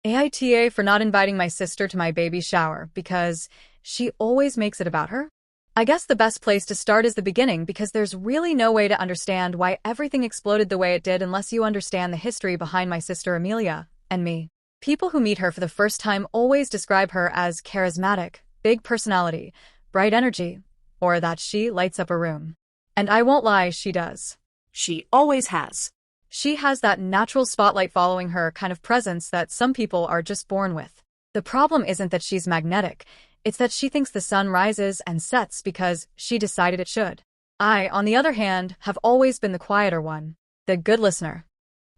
AITA for not inviting my sister to my baby shower because she always makes it about her. I guess the best place to start is the beginning because there's really no way to understand why everything exploded the way it did unless you understand the history behind my sister Amelia and me. People who meet her for the first time always describe her as charismatic, big personality, bright energy, or that she lights up a room. And I won't lie, she does. She always has. She has that natural spotlight following her kind of presence that some people are just born with. The problem isn't that she's magnetic, it's that she thinks the sun rises and sets because she decided it should. I, on the other hand, have always been the quieter one, the good listener,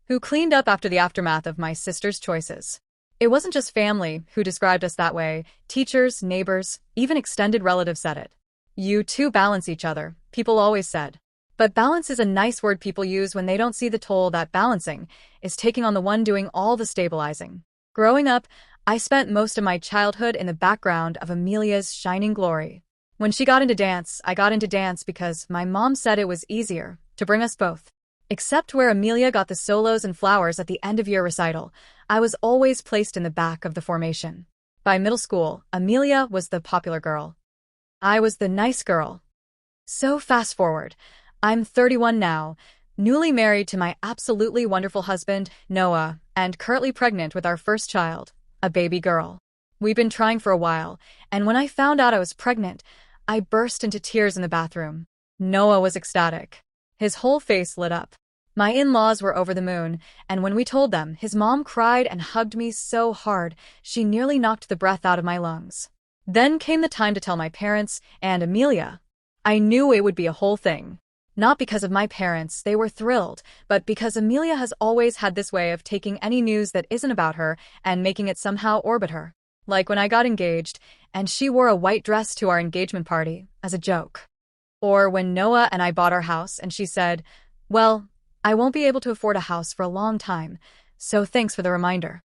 who cleaned up after the aftermath of my sister's choices. It wasn't just family who described us that way. Teachers, neighbors, even extended relatives said it. You two balance each other, people always said. But balance is a nice word people use when they don't see the toll that balancing is taking on the one doing all the stabilizing. Growing up, I spent most of my childhood in the background of Amelia's shining glory. When she got into dance, I got into dance because my mom said it was easier to bring us both. Except where Amelia got the solos and flowers at the end of year recital, I was always placed in the back of the formation. By middle school, Amelia was the popular girl. I was the nice girl. So fast forward. I'm 31 now, newly married to my absolutely wonderful husband, Noah, and currently pregnant with our first child, a baby girl. We've been trying for a while, and when I found out I was pregnant, I burst into tears in the bathroom. Noah was ecstatic. His whole face lit up. My in-laws were over the moon, and when we told them, his mom cried and hugged me so hard, she nearly knocked the breath out of my lungs. Then came the time to tell my parents and Amelia. I knew it would be a whole thing. Not because of my parents, they were thrilled, but because Amelia has always had this way of taking any news that isn't about her and making it somehow orbit her. Like when I got engaged, and she wore a white dress to our engagement party, as a joke. Or when Noah and I bought our house and she said, "Well, I won't be able to afford a house for a long time, so thanks for the reminder."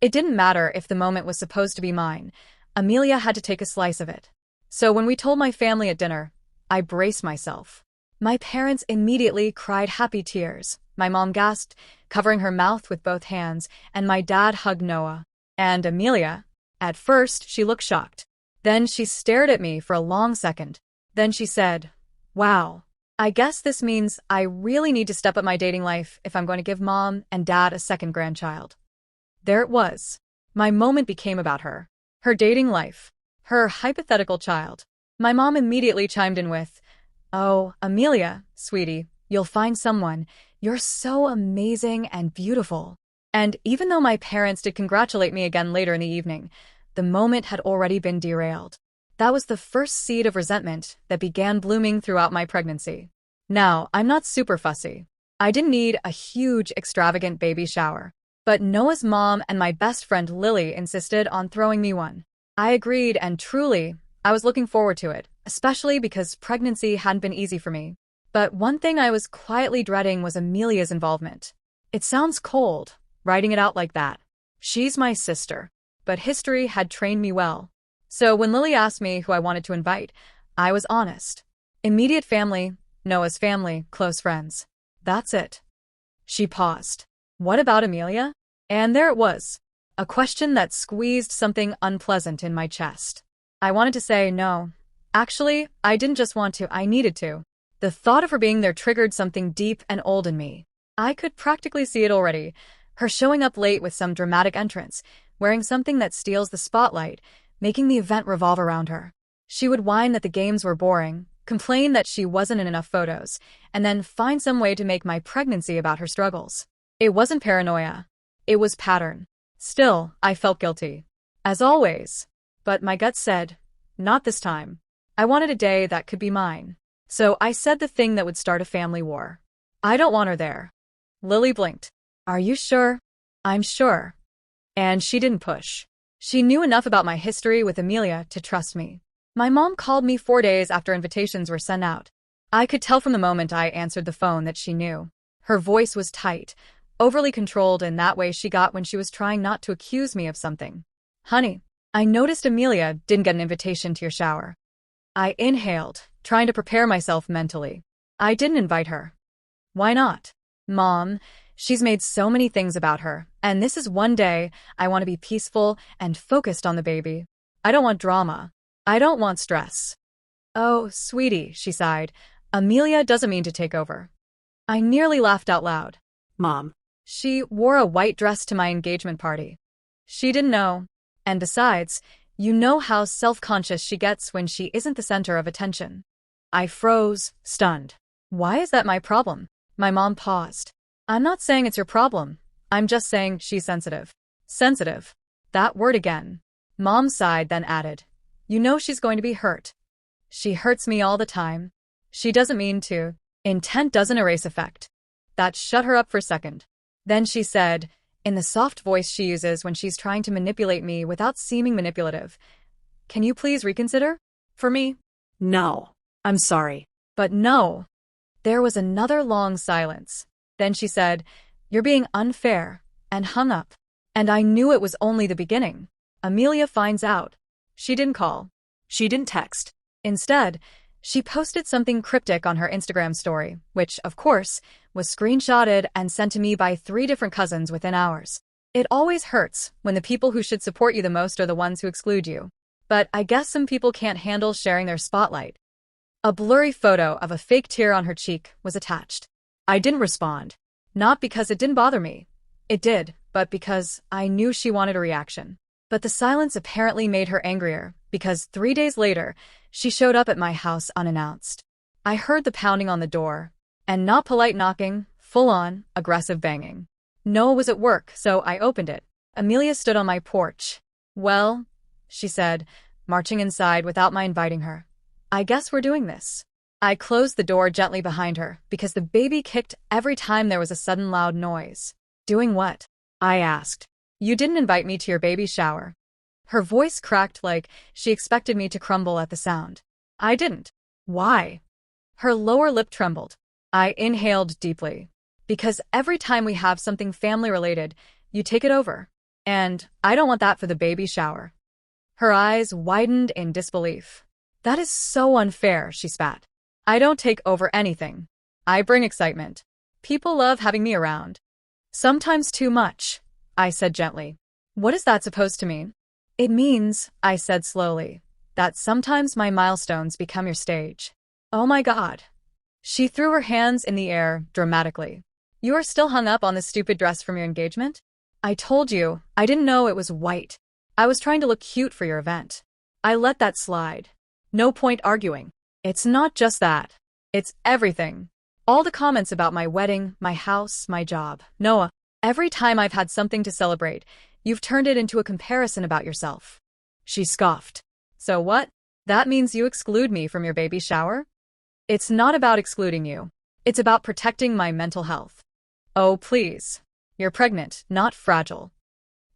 It didn't matter if the moment was supposed to be mine. Amelia had to take a slice of it. So when we told my family at dinner, I braced myself. My parents immediately cried happy tears. My mom gasped, covering her mouth with both hands, and my dad hugged Noah. And Amelia, at first, she looked shocked. Then she stared at me for a long second. Then she said, "Wow, I guess this means I really need to step up my dating life if I'm going to give mom and dad a second grandchild." There it was. My moment became about her. Her dating life. Her hypothetical child. My mom immediately chimed in with, "Oh, Amelia, sweetie, you'll find someone. You're so amazing and beautiful." And even though my parents did congratulate me again later in the evening, the moment had already been derailed. That was the first seed of resentment that began blooming throughout my pregnancy. Now, I'm not super fussy. I didn't need a huge, extravagant baby shower. But Noah's mom and my best friend Lily insisted on throwing me one. I agreed, and truly, I was looking forward to it, especially because pregnancy hadn't been easy for me. But one thing I was quietly dreading was Amelia's involvement. It sounds cold, writing it out like that. She's my sister, but history had trained me well. So when Lily asked me who I wanted to invite, I was honest. Immediate family, Noah's family, close friends. That's it. She paused. What about Amelia? And there it was. A question that squeezed something unpleasant in my chest. I wanted to say no. Actually, I didn't just want to, I needed to. The thought of her being there triggered something deep and old in me. I could practically see it already. Her showing up late with some dramatic entrance, wearing something that steals the spotlight, making the event revolve around her. She would whine that the games were boring, complain that she wasn't in enough photos, and then find some way to make my pregnancy about her struggles. It wasn't paranoia. It was pattern. Still, I felt guilty. As always. But my gut said, not this time. I wanted a day that could be mine. So I said the thing that would start a family war. I don't want her there. Lily blinked. Are you sure? I'm sure. And she didn't push. She knew enough about my history with Amelia to trust me. My mom called me 4 days after invitations were sent out. I could tell from the moment I answered the phone that she knew. Her voice was tight, overly controlled in that way she got when she was trying not to accuse me of something. Honey, I noticed Amelia didn't get an invitation to your shower. I inhaled, trying to prepare myself mentally. I didn't invite her. Why not? Mom, She's made so many things about her, and this is one day I want to be peaceful and focused on the baby. I don't want drama. I don't want stress. Oh, sweetie, she sighed. Amelia doesn't mean to take over. I nearly laughed out loud. Mom. She wore a white dress to my engagement party. She didn't know. And besides, you know how self-conscious she gets when she isn't the center of attention. I froze, stunned. Why is that my problem? My mom paused. I'm not saying it's your problem. I'm just saying she's sensitive. Sensitive. That word again. Mom sighed, then added, you know she's going to be hurt. She hurts me all the time. She doesn't mean to. Intent doesn't erase effect. That shut her up for a second. Then she said, in the soft voice she uses when she's trying to manipulate me without seeming manipulative, can you please reconsider? For me? No. I'm sorry. But no. There was another long silence. Then she said, you're being unfair, and hung up. And I knew it was only the beginning. Amelia finds out. She didn't call. She didn't text. Instead, she posted something cryptic on her Instagram story, which, of course, was screenshotted and sent to me by 3 different cousins within hours. It always hurts when the people who should support you the most are the ones who exclude you. But I guess some people can't handle sharing their spotlight. A blurry photo of a fake tear on her cheek was attached. I didn't respond. Not because it didn't bother me. It did, but because I knew she wanted a reaction. But the silence apparently made her angrier, because 3 days later, she showed up at my house unannounced. I heard the pounding on the door, and not polite knocking, full-on, aggressive banging. Noah was at work, so I opened it. Amelia stood on my porch. Well, she said, marching inside without my inviting her. I guess we're doing this. I closed the door gently behind her, because the baby kicked every time there was a sudden loud noise. Doing what? I asked. You didn't invite me to your baby shower. Her voice cracked like she expected me to crumble at the sound. I didn't. Why? Her lower lip trembled. I inhaled deeply. Because every time we have something family-related, you take it over. And I don't want that for the baby shower. Her eyes widened in disbelief. That is so unfair, she spat. I don't take over anything. I bring excitement. People love having me around. Sometimes too much, I said gently. What is that supposed to mean? It means, I said slowly, that sometimes my milestones become your stage. Oh my God. She threw her hands in the air dramatically. You are still hung up on the stupid dress from your engagement? I told you, I didn't know it was white. I was trying to look cute for your event. I let that slide. No point arguing. It's not just that. It's everything. All the comments about my wedding, my house, my job. Noah, every time I've had something to celebrate, you've turned it into a comparison about yourself. She scoffed. So what? That means you exclude me from your baby shower? It's not about excluding you. It's about protecting my mental health. Oh, please. You're pregnant, not fragile.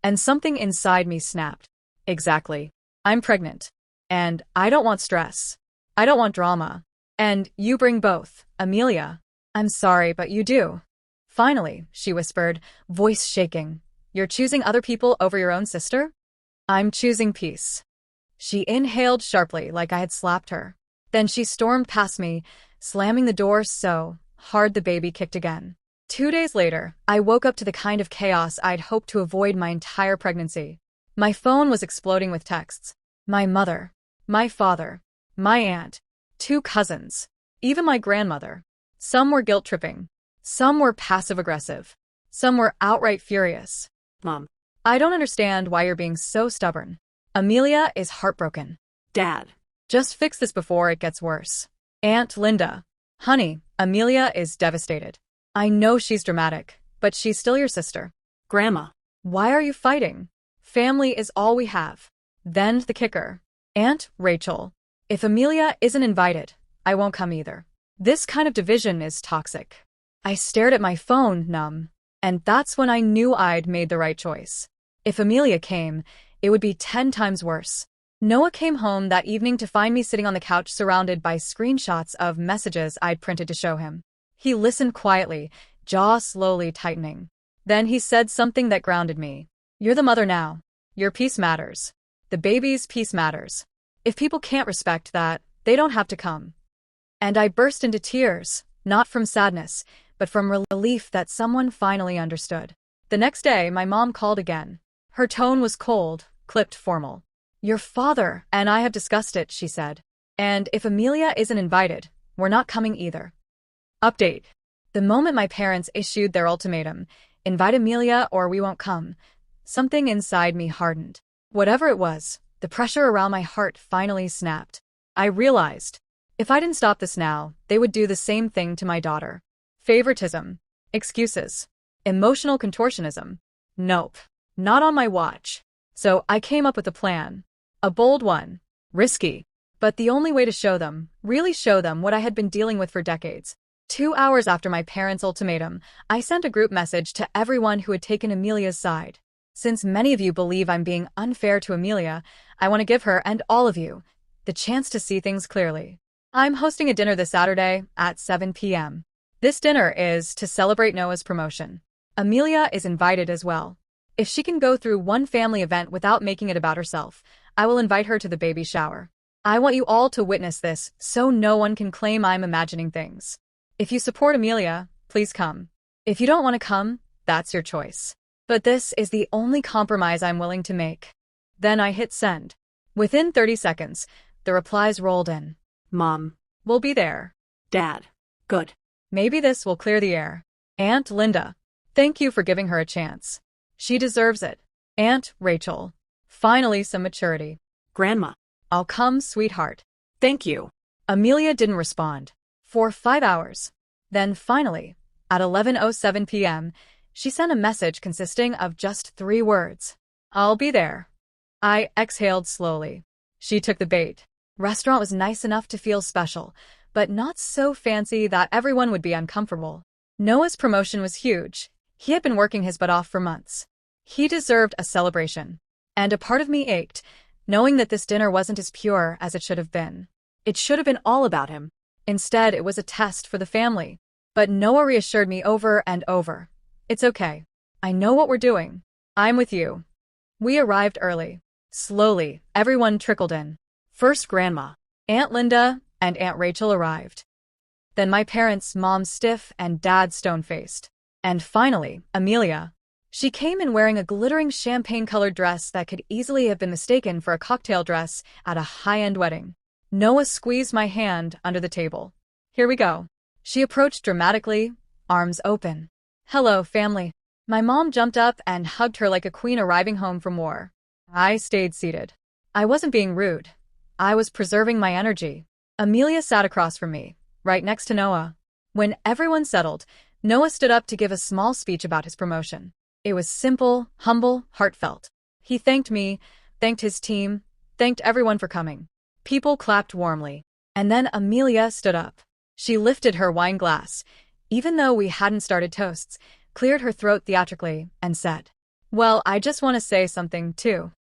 And something inside me snapped. Exactly. I'm pregnant. And I don't want stress. I don't want drama. And you bring both, Amelia. I'm sorry, but you do. Finally, she whispered, voice shaking. You're choosing other people over your own sister? I'm choosing peace. She inhaled sharply like I had slapped her. Then she stormed past me, slamming the door so hard the baby kicked again. 2 days later, I woke up to the kind of chaos I'd hoped to avoid my entire pregnancy. My phone was exploding with texts. My mother, my father, my aunt, 2 cousins, even my grandmother. Some were guilt-tripping. Some were passive-aggressive. Some were outright furious. Mom. I don't understand why you're being so stubborn. Amelia is heartbroken. Dad. Just fix this before it gets worse. Aunt Linda. Honey, Amelia is devastated. I know she's dramatic, but she's still your sister. Grandma. Why are you fighting? Family is all we have. Then the kicker. Aunt Rachel. If Amelia isn't invited, I won't come either. This kind of division is toxic. I stared at my phone, numb. And that's when I knew I'd made the right choice. If Amelia came, it would be 10 times worse. Noah came home that evening to find me sitting on the couch surrounded by screenshots of messages I'd printed to show him. He listened quietly, jaw slowly tightening. Then he said something that grounded me. You're the mother now. Your peace matters. The baby's peace matters. If people can't respect that, they don't have to come. And I burst into tears, not from sadness, but from relief that someone finally understood. The next day, my mom called again. Her tone was cold, clipped formal. "Your father and I have discussed it," she said. "And if Amelia isn't invited, we're not coming either." Update. The moment my parents issued their ultimatum, "Invite Amelia or we won't come," something inside me hardened. Whatever it was, the pressure around my heart finally snapped. I realized, if I didn't stop this now, they would do the same thing to my daughter. Favoritism. Excuses. Emotional contortionism. Nope. Not on my watch. So I came up with a plan. A bold one. Risky. But the only way to really show them what I had been dealing with for decades. 2 hours after my parents' ultimatum, I sent a group message to everyone who had taken Amelia's side. Since many of you believe I'm being unfair to Amelia, I want to give her, and all of you, the chance to see things clearly. I'm hosting a dinner this Saturday at 7 p.m. This dinner is to celebrate Noah's promotion. Amelia is invited as well. If she can go through one family event without making it about herself, I will invite her to the baby shower. I want you all to witness this so no one can claim I'm imagining things. If you support Amelia, please come. If you don't want to come, that's your choice. But this is the only compromise I'm willing to make. Then I hit send. Within 30 seconds, the replies rolled in. Mom. "We'll be there." Dad. Good. "Maybe this will clear the air." "Aunt Linda. Thank you for giving her a chance. She deserves it." "Aunt Rachel. Finally some maturity." Grandma. "I'll come, sweetheart." Thank you. Amelia didn't respond. For 5 hours. Then finally, at 11:07 p.m., she sent a message consisting of just 3 words. "I'll be there." I exhaled slowly. She took the bait. Restaurant was nice enough to feel special, but not so fancy that everyone would be uncomfortable. Noah's promotion was huge. He had been working his butt off for months. He deserved a celebration. And a part of me ached, knowing that this dinner wasn't as pure as it should have been. It should have been all about him. Instead, it was a test for the family. But Noah reassured me over and over. "It's okay. I know what we're doing. I'm with you." We arrived early. Slowly, everyone trickled in. First Grandma, Aunt Linda, and Aunt Rachel arrived. Then my parents, Mom stiff and Dad stone-faced. And finally, Amelia. She came in wearing a glittering champagne-colored dress that could easily have been mistaken for a cocktail dress at a high-end wedding. Noah squeezed my hand under the table. "Here we go." She approached dramatically, arms open. "Hello, family." My mom jumped up and hugged her like a queen arriving home from war. I stayed seated. I wasn't being rude. I was preserving my energy. Amelia sat across from me, right next to Noah. When everyone settled, Noah stood up to give a small speech about his promotion. It was simple, humble, heartfelt. He thanked me, thanked his team, thanked everyone for coming. People clapped warmly. And then Amelia stood up. She lifted her wine glass, even though we hadn't started toasts, cleared her throat theatrically, and said, "Well, I just want to say something, too.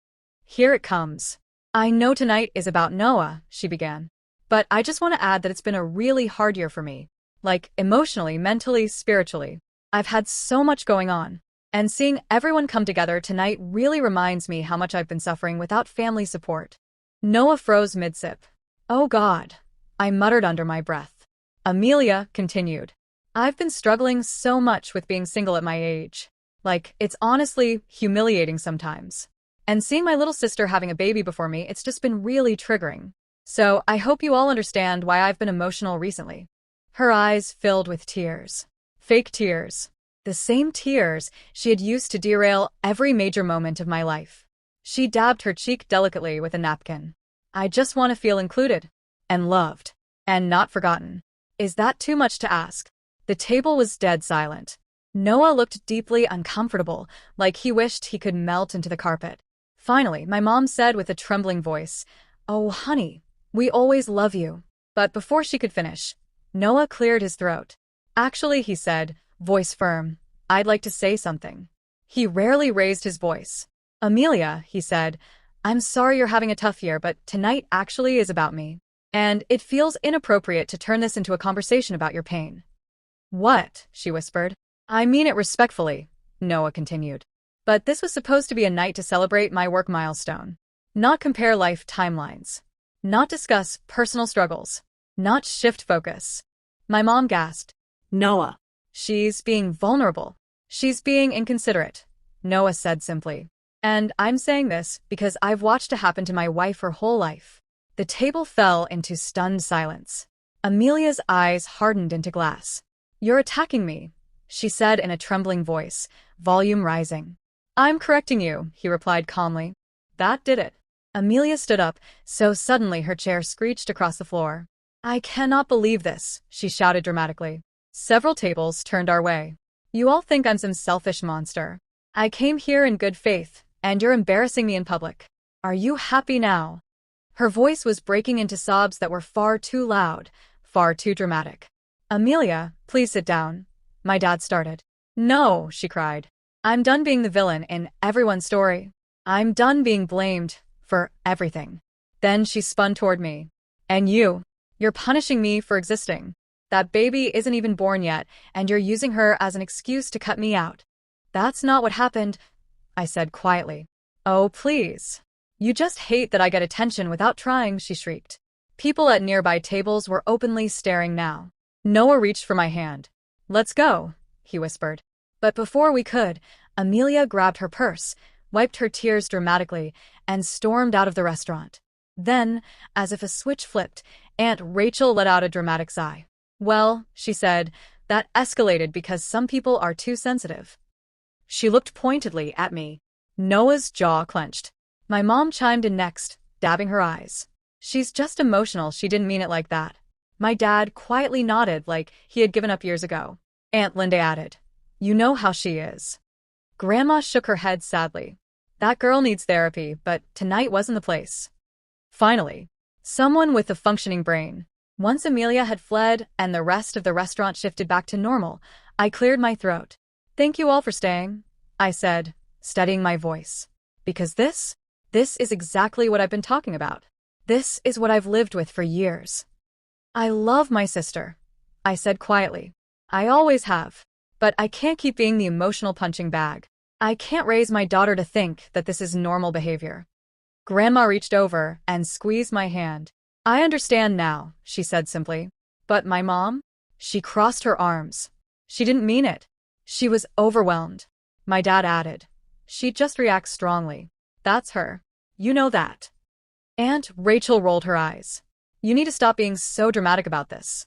Here it comes. I know tonight is about Noah," she began. "But I just want to add that it's been a really hard year for me. Like, emotionally, mentally, spiritually. I've had so much going on. And seeing everyone come together tonight really reminds me how much I've been suffering without family support." Noah froze mid-sip. "Oh God," I muttered under my breath. Amelia continued. "I've been struggling so much with being single at my age. Like, it's honestly humiliating sometimes. And seeing my little sister having a baby before me, it's just been really triggering. So I hope you all understand why I've been emotional recently." Her eyes filled with tears. Fake tears. The same tears she had used to derail every major moment of my life. She dabbed her cheek delicately with a napkin. "I just want to feel included. And loved. And not forgotten. Is that too much to ask?" The table was dead silent. Noah looked deeply uncomfortable, like he wished he could melt into the carpet. Finally, my mom said with a trembling voice, "Oh, honey, we always love you." But before she could finish, Noah cleared his throat. "Actually," he said, voice firm, "I'd like to say something." He rarely raised his voice. "Amelia," he said, "I'm sorry you're having a tough year, but tonight actually is about me. And it feels inappropriate to turn this into a conversation about your pain." "What?" she whispered. "I mean it respectfully," Noah continued. "But this was supposed to be a night to celebrate my work milestone. Not compare life timelines. Not discuss personal struggles. Not shift focus." My mom gasped. Noah. She's being vulnerable. She's being inconsiderate, Noah said simply. And I'm saying this because I've watched it happen to my wife her whole life. The table fell into stunned silence. Amelia's eyes hardened into glass. You're attacking me, she said in a trembling voice, volume rising. I'm correcting you, he replied calmly. That did it. Amelia stood up, so suddenly her chair screeched across the floor. I cannot believe this, she shouted dramatically. Several tables turned our way. You all think I'm some selfish monster. I came here in good faith, and you're embarrassing me in public. Are you happy now? Her voice was breaking into sobs that were far too loud, far too dramatic. Amelia, please sit down. My dad started. No, she cried. I'm done being the villain in everyone's story. I'm done being blamed for everything. Then she spun toward me. And you're punishing me for existing. That baby isn't even born yet, and you're using her as an excuse to cut me out. That's not what happened, I said quietly. Oh, please. You just hate that I get attention without trying, she shrieked. People at nearby tables were openly staring now. Noah reached for my hand. Let's go, he whispered. But before we could, Amelia grabbed her purse, wiped her tears dramatically, and stormed out of the restaurant. Then, as if a switch flipped, Aunt Rachel let out a dramatic sigh. Well, she said, that escalated because some people are too sensitive. She looked pointedly at me. Noah's jaw clenched. My mom chimed in next, dabbing her eyes. She's just emotional, she didn't mean it like that. My dad quietly nodded like he had given up years ago. Aunt Linda added, You know how she is. Grandma shook her head sadly. That girl needs therapy, but tonight wasn't the place. Finally, someone with a functioning brain. Once Amelia had fled and the rest of the restaurant shifted back to normal, I cleared my throat. Thank you all for staying, I said, steadying my voice. Because this is exactly what I've been talking about. This is what I've lived with for years. I love my sister, I said quietly. I always have. But I can't keep being the emotional punching bag. I can't raise my daughter to think that this is normal behavior. Grandma reached over and squeezed my hand. I understand now, she said simply. But my mom? She crossed her arms. She didn't mean it. She was overwhelmed. My dad added. She just reacts strongly. That's her. You know that. Aunt Rachel rolled her eyes. You need to stop being so dramatic about this.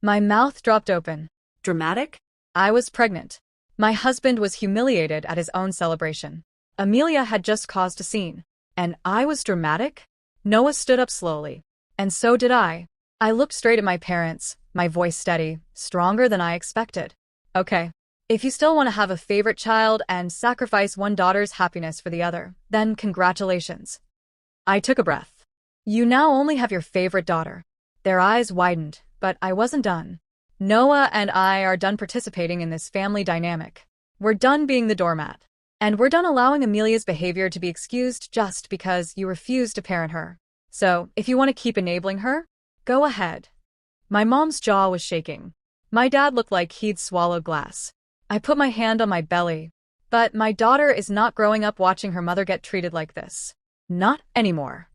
My mouth dropped open. Dramatic? I was pregnant. My husband was humiliated at his own celebration. Amelia had just caused a scene. And I was dramatic? Noah stood up slowly. And so did I. I looked straight at my parents, my voice steady, stronger than I expected. Okay. If you still want to have a favorite child and sacrifice one daughter's happiness for the other, then congratulations. I took a breath. You now only have your favorite daughter. Their eyes widened, but I wasn't done. Noah and I are done participating in this family dynamic. We're done being the doormat. And we're done allowing Amelia's behavior to be excused just because you refuse to parent her. So, if you want to keep enabling her, go ahead. My mom's jaw was shaking. My dad looked like he'd swallowed glass. I put my hand on my belly. But my daughter is not growing up watching her mother get treated like this. Not anymore.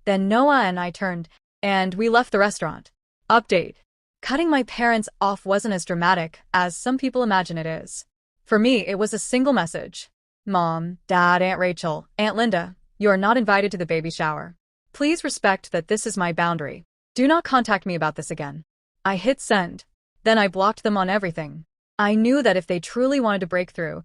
Then Noah and I turned, and we left the restaurant. Update. Cutting my parents off wasn't as dramatic as some people imagine it is. For me, it was a single message. Mom, Dad, Aunt Rachel, Aunt Linda, you are not invited to the baby shower. Please respect that this is my boundary. Do not contact me about this again. I hit send. Then I blocked them on everything. I knew that if they truly wanted to break through,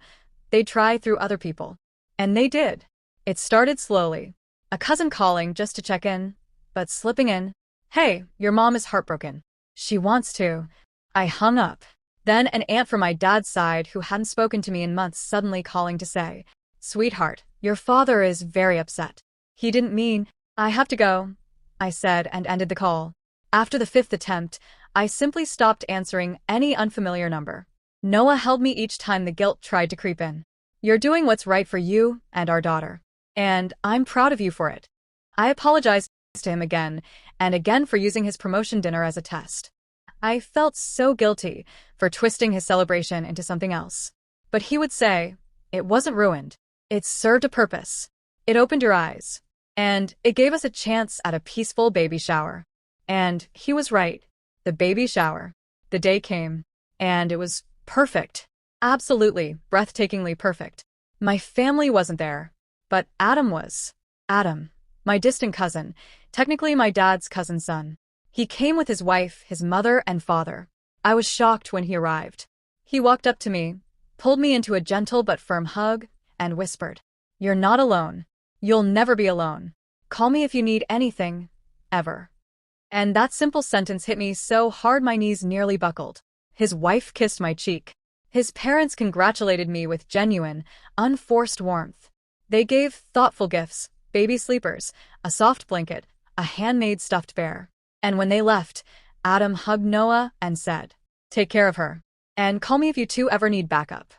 they'd try through other people. And they did. It started slowly. A cousin calling just to check in, but slipping in. Hey, your mom is heartbroken. She wants to. I hung up. Then an aunt from my dad's side who hadn't spoken to me in months suddenly calling to say, Sweetheart, your father is very upset. He didn't mean, I have to go, I said and ended the call. After the fifth attempt, I simply stopped answering any unfamiliar number. Noah held me each time the guilt tried to creep in. You're doing what's right for you and our daughter. And I'm proud of you for it. I apologized to him again and again for using his promotion dinner as a test. I felt so guilty for twisting his celebration into something else. But he would say, it wasn't ruined. It served a purpose. It opened your eyes. And it gave us a chance at a peaceful baby shower. And he was right. The baby shower. The day came. And it was Perfect. Absolutely, breathtakingly perfect. My family wasn't there, but Adam was. Adam, my distant cousin, technically my dad's cousin's son. He came with his wife, his mother, and father. I was shocked when he arrived. He walked up to me, pulled me into a gentle but firm hug, and whispered, "You're not alone. You'll never be alone. Call me if you need anything, ever." And that simple sentence hit me so hard my knees nearly buckled. His wife kissed my cheek. His parents congratulated me with genuine, unforced warmth. They gave thoughtful gifts, baby sleepers, a soft blanket, a handmade stuffed bear. And when they left, Adam hugged Noah and said, "Take care of her. And call me if you two ever need backup."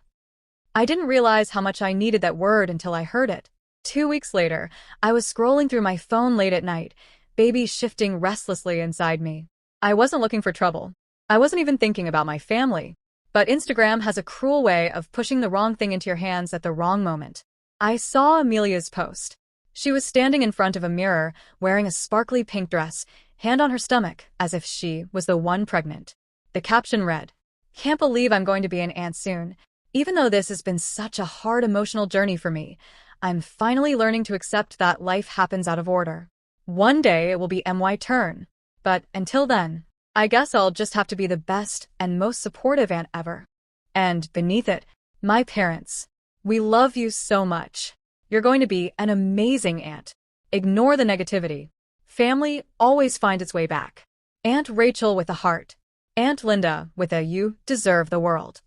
I didn't realize how much I needed that word until I heard it. 2 weeks later, I was scrolling through my phone late at night, baby shifting restlessly inside me. I wasn't looking for trouble. I wasn't even thinking about my family. But Instagram has a cruel way of pushing the wrong thing into your hands at the wrong moment. I saw Amelia's post. She was standing in front of a mirror, wearing a sparkly pink dress, hand on her stomach, as if she was the one pregnant. The caption read, "Can't believe I'm going to be an aunt soon. Even though this has been such a hard emotional journey for me, I'm finally learning to accept that life happens out of order. One day it will be my turn. But until then, I guess I'll just have to be the best and most supportive aunt ever." And beneath it, "My parents, we love you so much. You're going to be an amazing aunt. Ignore the negativity. Family always finds its way back. Aunt Rachel with a heart. Aunt Linda with a you deserve the world."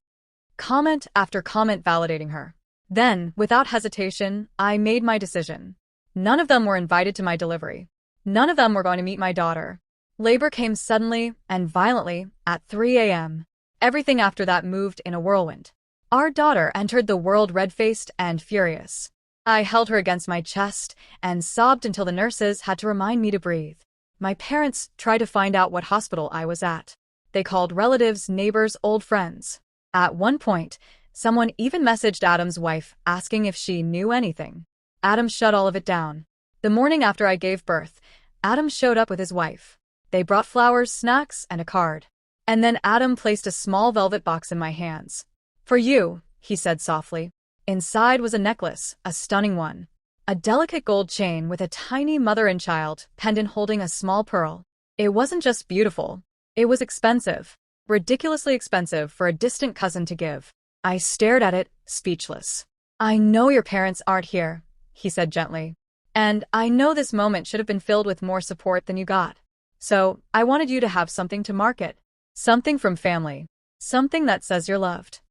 Comment after comment validating her. Then, without hesitation, I made my decision. None of them were invited to my delivery. None of them were going to meet my daughter. Labor came suddenly and violently at 3 a.m. Everything after that moved in a whirlwind. Our daughter entered the world red-faced and furious. I held her against my chest and sobbed until the nurses had to remind me to breathe. My parents tried to find out what hospital I was at. They called relatives, neighbors, old friends. At one point, someone even messaged Adam's wife asking if she knew anything. Adam shut all of it down. The morning after I gave birth, Adam showed up with his wife. They brought flowers, snacks, and a card. And then Adam placed a small velvet box in my hands. "For you," he said softly. Inside was a necklace, a stunning one. A delicate gold chain with a tiny mother and child pendant holding a small pearl. It wasn't just beautiful. It was expensive. Ridiculously expensive for a distant cousin to give. I stared at it, speechless. "I know your parents aren't here," he said gently. "And I know this moment should have been filled with more support than you got. So, I wanted you to have something to mark it. Something from family. Something that says you're loved."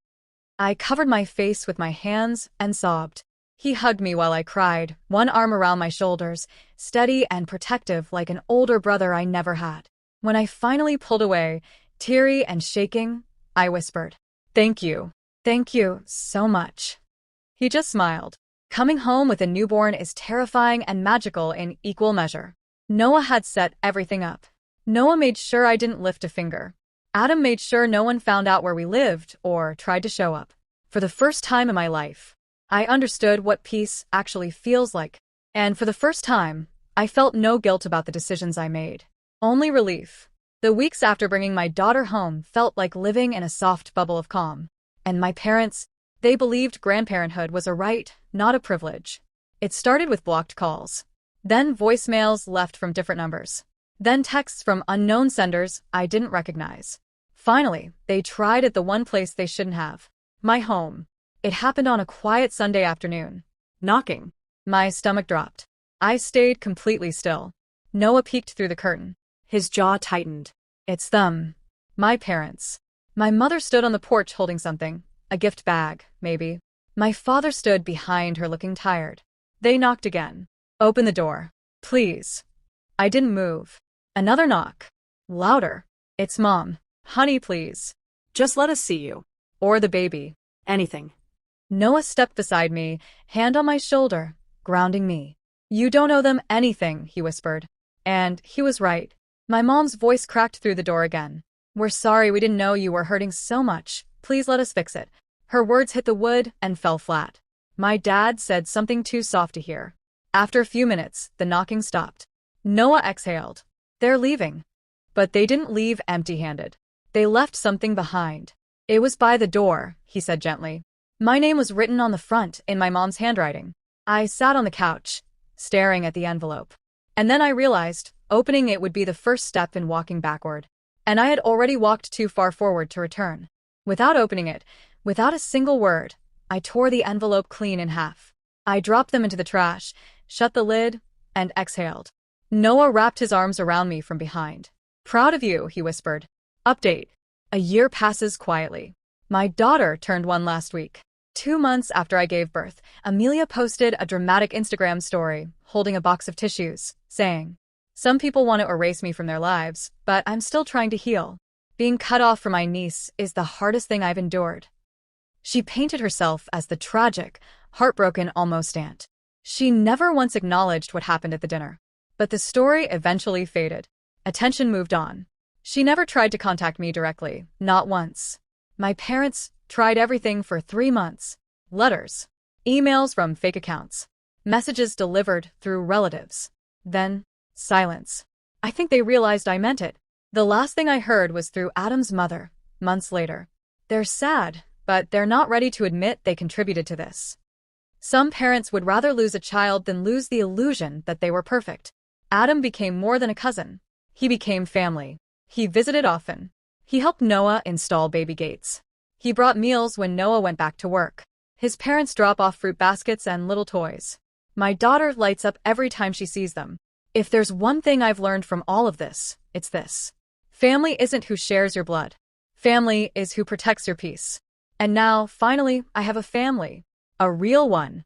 I covered my face with my hands and sobbed. He hugged me while I cried, one arm around my shoulders, steady and protective like an older brother I never had. When I finally pulled away, teary and shaking, I whispered, "Thank you. Thank you so much." He just smiled. Coming home with a newborn is terrifying and magical in equal measure. Noah had set everything up. Noah made sure I didn't lift a finger. Adam made sure no one found out where we lived or tried to show up. For the first time in my life, I understood what peace actually feels like. And for the first time, I felt no guilt about the decisions I made. Only relief. The weeks after bringing my daughter home felt like living in a soft bubble of calm. And my parents, they believed grandparenthood was a right, not a privilege. It started with blocked calls. Then voicemails left from different numbers. Then texts from unknown senders I didn't recognize. Finally, they tried at the one place they shouldn't have. My home. It happened on a quiet Sunday afternoon. Knocking. My stomach dropped. I stayed completely still. Noah peeked through the curtain. His jaw tightened. "It's them. My parents." My mother stood on the porch holding something. A gift bag, maybe. My father stood behind her looking tired. They knocked again. "Open the door. Please." I didn't move. Another knock. Louder. "It's Mom. Honey, please. Just let us see you. Or the baby. Anything." Noah stepped beside me, hand on my shoulder, grounding me. "You don't owe them anything," he whispered. And he was right. My mom's voice cracked through the door again. "We're sorry, we didn't know you were hurting so much. Please let us fix it." Her words hit the wood and fell flat. My dad said something too soft to hear. After a few minutes, the knocking stopped. Noah exhaled. "They're leaving." But they didn't leave empty-handed. They left something behind. It was by the door, he said gently. My name was written on the front in my mom's handwriting. I sat on the couch, staring at the envelope. And then I realized, opening it would be the first step in walking backward. And I had already walked too far forward to return. Without opening it, without a single word, I tore the envelope clean in half. I dropped them into the trash, shut the lid, and exhaled. Noah wrapped his arms around me from behind. Proud of you, he whispered. Update. A year passes quietly. My daughter turned 1 last week. 2 months after I gave birth, Amelia posted a dramatic Instagram story, holding a box of tissues, saying, "Some people want to erase me from their lives, but I'm still trying to heal. Being cut off from my niece is the hardest thing I've endured." She painted herself as the tragic, heartbroken almost aunt. She never once acknowledged what happened at the dinner. But the story eventually faded. Attention moved on. She never tried to contact me directly, not once. My parents tried everything for 3 months. Letters, emails from fake accounts, messages delivered through relatives. Then, silence. I think they realized I meant it. The last thing I heard was through Adam's mother, months later. They're sad, but they're not ready to admit they contributed to this. Some parents would rather lose a child than lose the illusion that they were perfect. Adam became more than a cousin. He became family. He visited often. He helped Noah install baby gates. He brought meals when Noah went back to work. His parents drop off fruit baskets and little toys. My daughter lights up every time she sees them. If there's one thing I've learned from all of this, it's this. Family isn't who shares your blood. Family is who protects your peace. And now, finally, I have a family. A real one.